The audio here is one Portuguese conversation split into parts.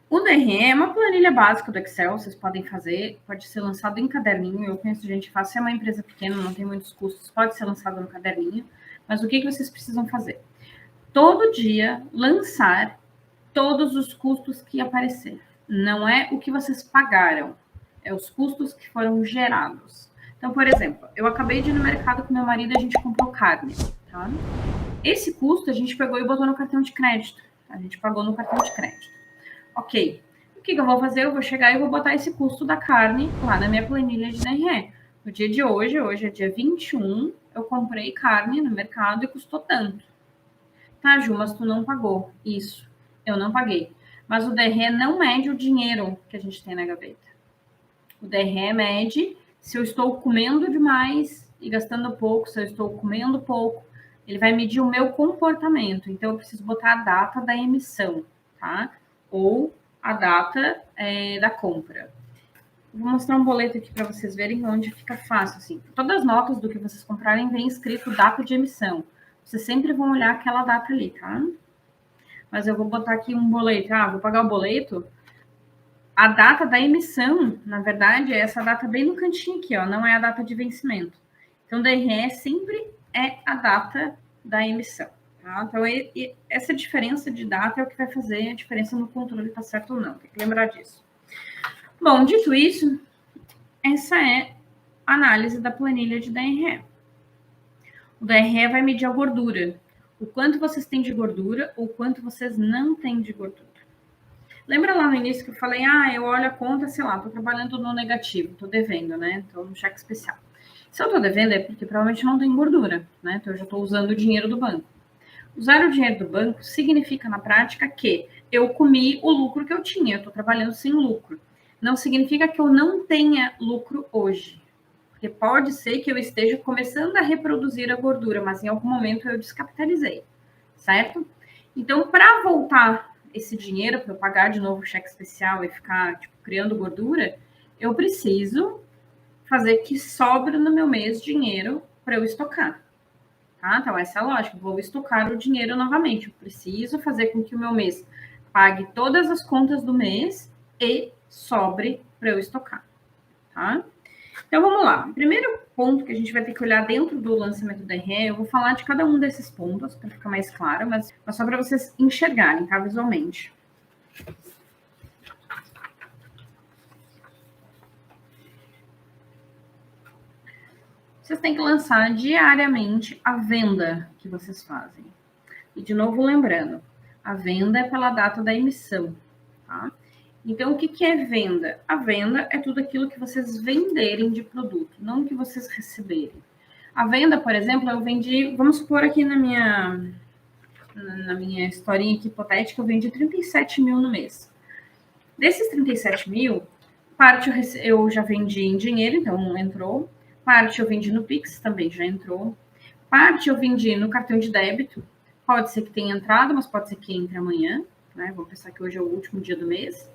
O DRE é uma planilha básica do Excel, vocês podem fazer, pode ser lançado em caderninho. Eu conheço gente que faz, se é uma empresa pequena, não tem muitos custos, pode ser lançado no caderninho. Mas o que vocês precisam fazer? Todo dia, lançar todos os custos que aparecer. Não é o que vocês pagaram, é os custos que foram gerados. Então, por exemplo, eu acabei de ir no mercado com meu marido e a gente comprou carne, tá? Esse custo a gente pegou e botou no cartão de crédito. A gente pagou no cartão de crédito. Ok. O que eu vou fazer? Eu vou chegar e vou botar esse custo da carne lá na minha planilha de DRE. No dia de hoje é dia 21, eu comprei carne no mercado e custou tanto. Tá, Ju, mas tu não pagou. Isso, eu não paguei. Mas o DRE não mede o dinheiro que a gente tem na gaveta. O DRE mede se eu estou comendo demais e gastando pouco, se eu estou comendo pouco. Ele vai medir o meu comportamento. Então, eu preciso botar a data da emissão, tá? Ou a data da compra. Vou mostrar um boleto aqui para vocês verem onde fica fácil. Assim. Todas as notas do que vocês comprarem vem escrito data de emissão. Vocês sempre vão olhar aquela data ali, tá? Mas eu vou botar aqui um boleto. Vou pagar o boleto. A data da emissão, na verdade, é essa data bem no cantinho aqui, ó. Não é a data de vencimento. Então, DRE sempre é a data da emissão. Tá? Então, essa diferença de data é o que vai fazer a diferença no controle, tá certo ou não. Tem que lembrar disso. Bom, dito isso, essa é a análise da planilha de DRE. O DRE vai medir a gordura. O quanto vocês têm de gordura ou quanto vocês não têm de gordura. Lembra lá no início que eu falei, eu olho a conta, sei lá, tô trabalhando no negativo, tô devendo, né? Tô no cheque especial. Se eu tô devendo é porque provavelmente não tem gordura, né? Então eu já tô usando o dinheiro do banco. Usar o dinheiro do banco significa, na prática, que eu comi o lucro que eu tinha, eu tô trabalhando sem lucro. Não significa que eu não tenha lucro hoje. Porque pode ser que eu esteja começando a reproduzir a gordura, mas em algum momento eu descapitalizei, certo? Então, para voltar esse dinheiro, para eu pagar de novo o cheque especial e ficar criando gordura, eu preciso fazer que sobre no meu mês dinheiro para eu estocar. Tá? Então, essa é a lógica. Eu vou estocar o dinheiro novamente. Eu preciso fazer com que o meu mês pague todas as contas do mês e sobre para eu estocar. Tá? Então, vamos lá. O primeiro ponto que a gente vai ter que olhar dentro do lançamento do DRE, eu vou falar de cada um desses pontos para ficar mais claro, mas só para vocês enxergarem, tá? Visualmente. Vocês têm que lançar diariamente a venda que vocês fazem. E, de novo, lembrando, a venda é pela data da emissão, tá? Então, o que é venda? A venda é tudo aquilo que vocês venderem de produto, não o que vocês receberem. A venda, por exemplo, eu vendi, vamos supor aqui na minha historinha aqui hipotética, eu vendi 37 mil no mês. Desses 37 mil, parte eu já vendi em dinheiro, então entrou. Parte eu vendi no Pix, também já entrou. Parte eu vendi no cartão de débito. Pode ser que tenha entrado, mas pode ser que entre amanhã. Né? Vamos pensar que hoje é o último dia do mês.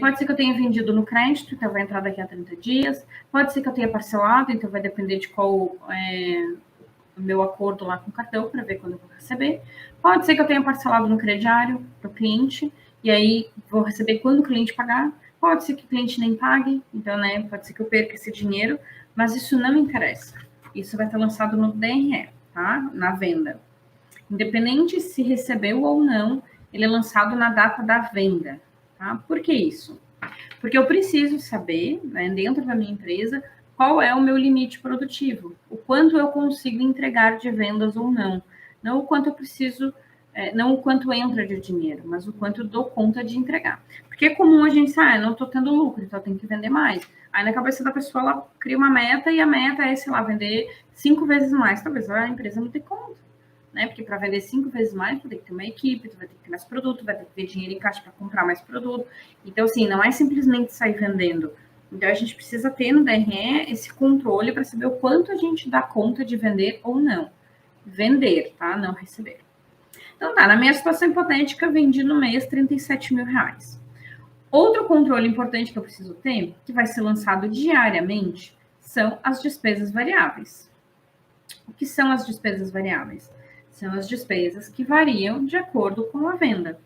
Pode ser que eu tenha vendido no crédito, então vai entrar daqui a 30 dias. Pode ser que eu tenha parcelado, então vai depender de qual o meu acordo lá com o cartão, para ver quando eu vou receber. Pode ser que eu tenha parcelado no crediário para o cliente, e aí vou receber quando o cliente pagar. Pode ser que o cliente nem pague, então, né, pode ser que eu perca esse dinheiro, mas isso não me interessa. Isso vai estar lançado no DRE, tá? Na venda. Independente se recebeu ou não, ele é lançado na data da venda, tá? Por que isso? Porque eu preciso saber, né, dentro da minha empresa, qual é o meu limite produtivo, o quanto eu consigo entregar de vendas ou não. Não o quanto eu preciso, não o quanto entra de dinheiro, mas o quanto eu dou conta de entregar. Porque é comum a gente dizer, não estou tendo lucro, então eu tenho que vender mais. Aí na cabeça da pessoa, ela cria uma meta e a meta é, sei lá, vender 5 vezes mais. Talvez a empresa não dê conta. Né? Porque para vender 5 vezes mais, tu vai ter que ter uma equipe, tu vai ter que ter mais produto, vai ter que ter dinheiro em caixa para comprar mais produto. Então, assim, não é simplesmente sair vendendo. Então, a gente precisa ter no DRE esse controle para saber o quanto a gente dá conta de vender ou não. Vender, tá? Não receber. Então, tá, na minha situação hipotética, vendi no mês 37 mil reais. Outro controle importante que eu preciso ter, que vai ser lançado diariamente, são as despesas variáveis. O que são as despesas variáveis? São as despesas que variam de acordo com a venda.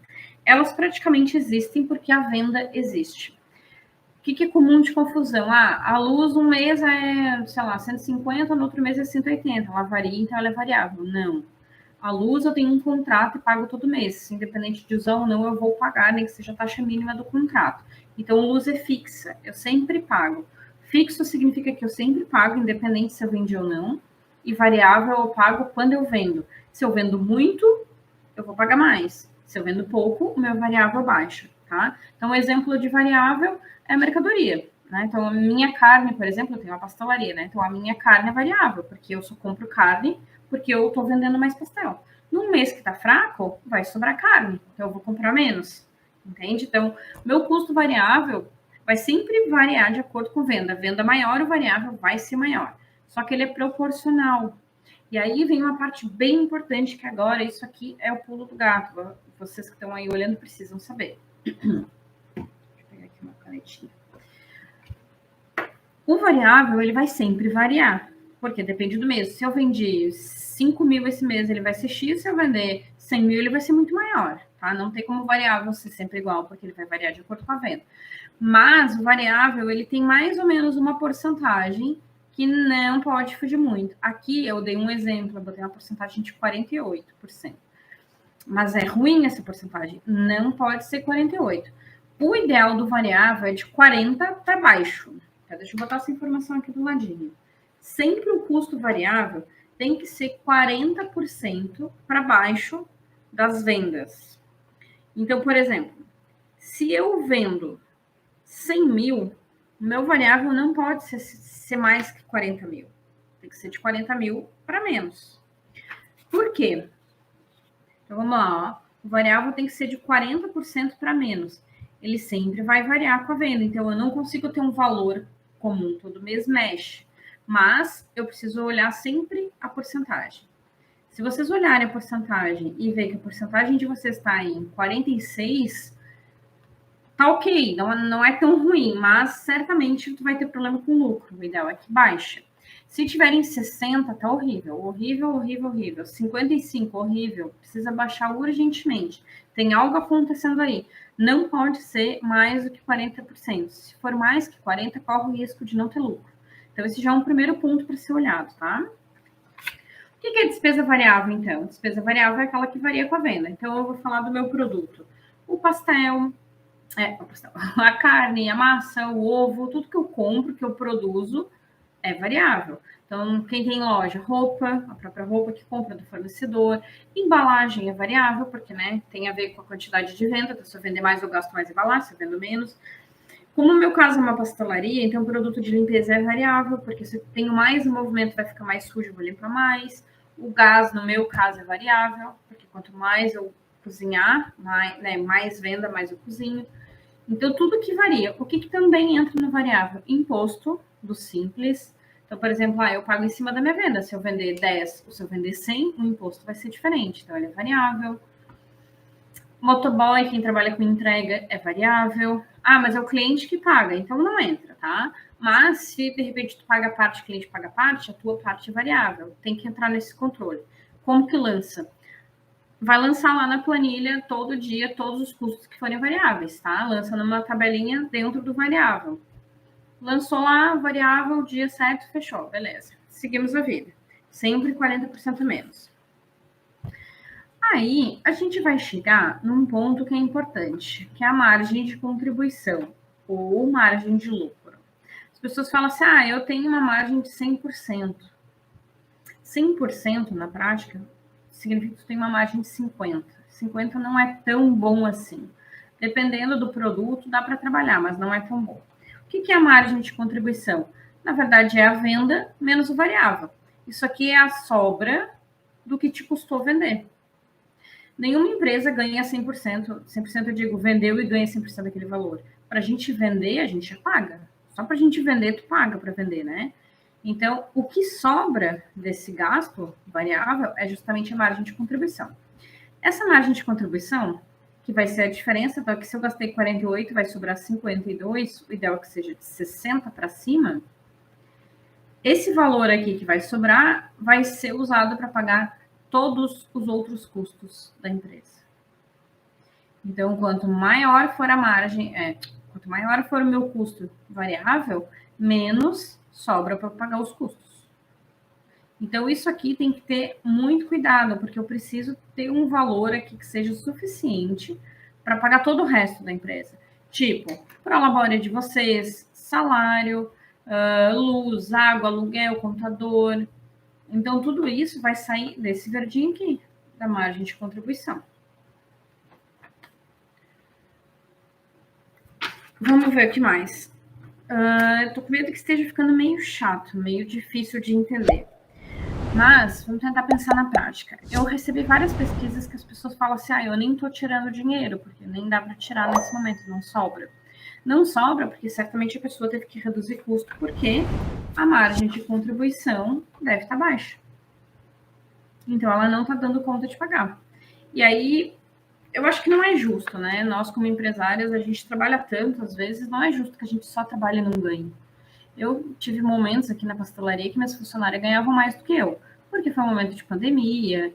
elas praticamente existem porque a venda existe. O que é comum de confusão? A luz um mês é, sei lá, 150, no outro mês é 180. Ela varia, então ela é variável. Não. A luz eu tenho um contrato e pago todo mês. Independente de usar ou não, eu vou pagar, nem que seja a taxa mínima do contrato. Então, luz é fixa. Eu sempre pago. Fixo significa que eu sempre pago, independente se eu vendi ou não. E variável eu pago quando eu vendo. Se eu vendo muito, eu vou pagar mais. Se eu vendo pouco, o meu variável baixa, tá? Então, um exemplo de variável é a mercadoria, né? Então, a minha carne, por exemplo, eu tenho uma pastelaria, né? Então, a minha carne é variável, porque eu só compro carne porque eu estou vendendo mais pastel. No mês que está fraco, vai sobrar carne, então eu vou comprar menos, entende? Então, meu custo variável vai sempre variar de acordo com venda. Venda maior, o variável vai ser maior. Só que ele é proporcional. E aí vem uma parte bem importante que agora isso aqui é o pulo do gato. Vocês que estão aí olhando precisam saber. Deixa eu pegar aqui uma canetinha. O variável, ele vai sempre variar, porque depende do mês. Se eu vendi 5 mil esse mês, ele vai ser X. Se eu vender 100 mil, ele vai ser muito maior, tá? Não tem como variável ser sempre igual, porque ele vai variar de acordo com a venda. Mas o variável, ele tem mais ou menos uma porcentagem que não pode fugir muito. Aqui eu dei um exemplo, eu botei uma porcentagem de 48%. Mas é ruim essa porcentagem, não pode ser 48%. O ideal do variável é de 40% para baixo. Tá, deixa eu botar essa informação aqui do ladinho. Sempre o custo variável tem que ser 40% para baixo das vendas. Então, por exemplo, se eu vendo 100 mil, meu variável não pode ser mais que 40 mil. Tem que ser de 40 mil para menos. Por quê? Então, vamos lá. Ó. O variável tem que ser de 40% para menos. Ele sempre vai variar com a venda. Então, eu não consigo ter um valor comum. Todo mês mexe. Mas eu preciso olhar sempre a porcentagem. Se vocês olharem a porcentagem e ver que a porcentagem de vocês está em 46, tá ok, não é tão ruim, mas certamente tu vai ter problema com lucro. O ideal é que baixa. Se tiverem 60, tá horrível, horrível, horrível, horrível. 55, horrível, precisa baixar urgentemente. Tem algo acontecendo aí. Não pode ser mais do que 40%. Se for mais que 40%, corre o risco de não ter lucro. Então, esse já é um primeiro ponto para ser olhado, tá? O que é despesa variável, então? Despesa variável é aquela que varia com a venda. Então, eu vou falar do meu produto. O pastel, a carne, a massa, o ovo, tudo que eu compro, que eu produzo, é variável. Então, quem tem loja, roupa, a própria roupa que compra do fornecedor, embalagem é variável, porque né, tem a ver com a quantidade de venda. Então, se eu vender mais, eu gasto mais embalagem, se eu vendo menos. Como no meu caso é uma pastelaria, então o produto de limpeza é variável, porque se eu tenho mais, o movimento vai ficar mais sujo, eu vou limpar mais. O gás, no meu caso, é variável, porque quanto mais eu cozinhar, mais venda, mais eu cozinho. Então, tudo que varia. O que também entra no variável? Imposto do Simples. Então, por exemplo, eu pago em cima da minha venda. Se eu vender 10 ou se eu vender 100, o imposto vai ser diferente. Então, ele é variável. Motoboy, quem trabalha com entrega, é variável. Mas é o cliente que paga, então não entra, tá? Mas se de repente tu paga parte, o cliente paga parte, a tua parte é variável. Tem que entrar nesse controle. Como que lança? Vai lançar lá na planilha todo dia todos os custos que forem variáveis, tá? Lança numa tabelinha dentro do variável. Lançou lá, variável, dia certo, fechou, beleza. Seguimos a vida. Sempre 40% menos. Aí, a gente vai chegar num ponto que é importante, que é a margem de contribuição, ou margem de lucro. As pessoas falam assim, eu tenho uma margem de 100%. 100% na prática significa que tu tem uma margem de 50%. 50% não é tão bom assim. Dependendo do produto, dá para trabalhar, mas não é tão bom. O que é a margem de contribuição? Na verdade, é a venda menos o variável. Isso aqui é a sobra do que te custou vender. Nenhuma empresa ganha 100%. 100% eu digo, vendeu e ganha 100% daquele valor. Para a gente vender, a gente paga. Só para a gente vender, tu paga para vender, né? Então, o que sobra desse gasto variável é justamente a margem de contribuição. Essa margem de contribuição, que vai ser a diferença, então, que se eu gastei 48, vai sobrar 52, o ideal é que seja de 60 para cima. Esse valor aqui que vai sobrar vai ser usado para pagar todos os outros custos da empresa. Então, quanto maior for a margem, quanto maior for o meu custo variável, menos sobra para pagar os custos. Então, isso aqui tem que ter muito cuidado, porque eu preciso ter um valor aqui que seja suficiente para pagar todo o resto da empresa. Tipo, prolabore de vocês, salário, luz, água, aluguel, contador. Então, tudo isso vai sair desse verdinho aqui, da margem de contribuição. Vamos ver o que mais. Eu tô com medo que esteja ficando meio chato, meio difícil de entender. Mas vamos tentar pensar na prática. Eu recebi várias pesquisas que as pessoas falam assim: eu nem estou tirando dinheiro, porque nem dá para tirar nesse momento, não sobra. Não sobra porque certamente a pessoa teve que reduzir custo, porque a margem de contribuição deve estar baixa. Então ela não está dando conta de pagar. E aí eu acho que não é justo, né? Nós, como empresárias, a gente trabalha tanto, às vezes, não é justo que a gente só trabalhe num ganho. Eu tive momentos aqui na pastelaria que minhas funcionárias ganhavam mais do que eu, porque foi um momento de pandemia,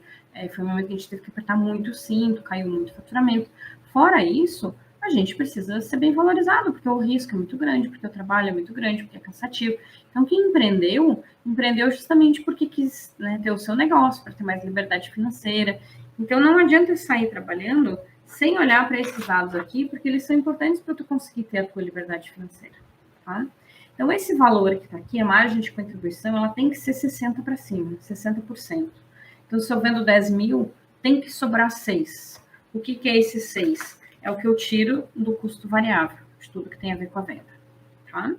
foi um momento que a gente teve que apertar muito o cinto, caiu muito o faturamento. Fora isso, a gente precisa ser bem valorizado, porque o risco é muito grande, porque o trabalho é muito grande, porque é cansativo. Então, quem empreendeu, empreendeu justamente porque quis, né, ter o seu negócio, para ter mais liberdade financeira. Então, não adianta sair trabalhando sem olhar para esses dados aqui, porque eles são importantes para tu conseguir ter a tua liberdade financeira, tá? Então, esse valor que está aqui, a margem de contribuição, ela tem que ser 60 para cima, 60%. Então, se eu vendo 10 mil, tem que sobrar 6. O que é esse 6? É o que eu tiro do custo variável, de tudo que tem a ver com a venda, tá?